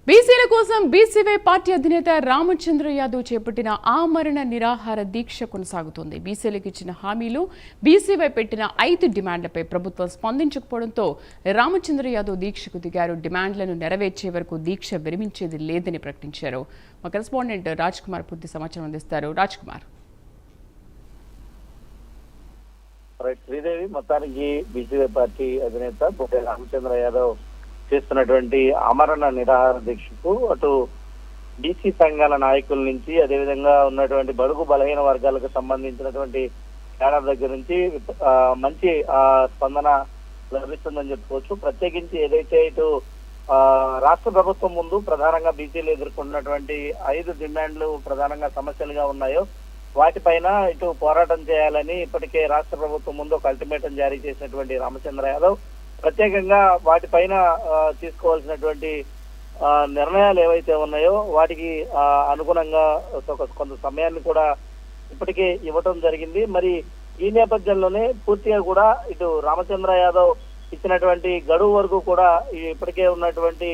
బీసీల కోసం BCY party అధినేత రామచంద్ర యాదవ్ చేపట్టిన ఆమరణ నిరాహార దీక్ష కొనసాగుతోంది. బీసీలకు ఇచ్చిన హామీలు, బీసీవై పెట్టిన 5 డిమాండ్లపై ప్రభుత్వం స్పందించకపోవడంతో రామచంద్ర యాదవ్ దీక్షకు దిగారు. డిమాండ్లను నెరవేర్చే వరకు దీక్ష విరమించేది లేదని ప్రకటించారు. మా కరెస్పాండెంట్ రాజ్ కుమార్ పూర్తి సమాచారం అందిస్తారు. రాజ్ కుమార్. శ్రీదేవి, మొత్తానికి బీసీవై పార్టీ అధినేత రామచంద్ర యాదవ్ చేస్తున్నటువంటి ఆమరణ నిరాహార దీక్షకు అటు బీసీ సంఘాల నాయకుల నుంచి, అదేవిధంగా ఉన్నటువంటి బడుగు బలహీన వర్గాలకు సంబంధించినటువంటి కేడర్ దగ్గర నుంచి మంచి స్పందన లభిస్తుందని చెప్పుకోవచ్చు. ప్రత్యేకించి ఏదైతే ఇటు రాష్ట్ర ప్రభుత్వం ముందు ప్రధానంగా బీసీలు ఎదుర్కొన్నటువంటి 5 డిమాండ్లు ప్రధానంగా సమస్యలుగా ఉన్నాయో వాటిపైన ఇటు పోరాటం చేయాలని ఇప్పటికే రాష్ట్ర ప్రభుత్వం ముందు ఒక అల్టిమేటం జారీ చేసినటువంటి రామచంద్ర యాదవ్ ప్రత్యేకంగా వాటిపైన తీసుకోవాల్సినటువంటి నిర్ణయాలు ఏవైతే ఉన్నాయో వాటికి అనుగుణంగా కొంత సమయాన్ని కూడా ఇప్పటికే ఇవ్వటం జరిగింది. మరి ఈ నేపథ్యంలోనే పూర్తిగా కూడా ఇటు రామచంద్ర యాదవ్ ఇచ్చినటువంటి గడువు వరకు కూడా ఇప్పటికే ఉన్నటువంటి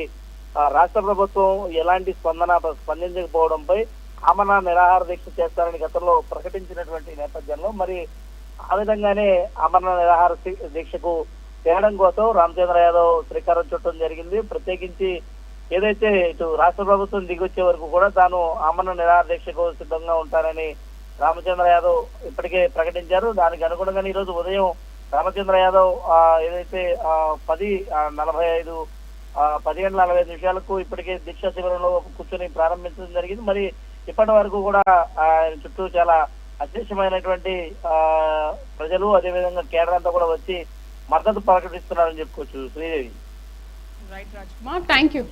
రాష్ట్ర ప్రభుత్వం ఎలాంటి స్పందించకపోవడంపై ఆమరణ నిరాహార దీక్ష చేస్తారని గతంలో ప్రకటించినటువంటి నేపథ్యంలో మరి ఆ విధంగానే ఆమరణ నిరాహార దీక్షకు చేయడం కోసం రామచంద్ర యాదవ్ శ్రీకారం చుట్టడం జరిగింది. ప్రత్యేకించి ఏదైతే ఇటు రాష్ట్ర ప్రభుత్వం దిగొచ్చే వరకు కూడా తాను ఆమరణ నిరాహార దీక్షకు సిద్ధంగా ఉంటానని రామచంద్ర యాదవ్ ఇప్పటికే ప్రకటించారు. దానికి అనుగుణంగానే ఈ రోజు ఉదయం రామచంద్ర యాదవ్ ఏదైతే 10:45 ఇప్పటికే దీక్షా శిబిరంలో కూర్చొని ప్రారంభించడం జరిగింది. మరి ఇప్పటి వరకు కూడా ఆయన చుట్టూ చాలా అదృశ్యమైనటువంటి ప్రజలు, అదేవిధంగా కేడర్ అంతా కూడా వచ్చి మద్దతు ప్రకటిస్తున్నారని చెప్పుకోవచ్చు. Sridevi. Right Raj Kumar, thank you.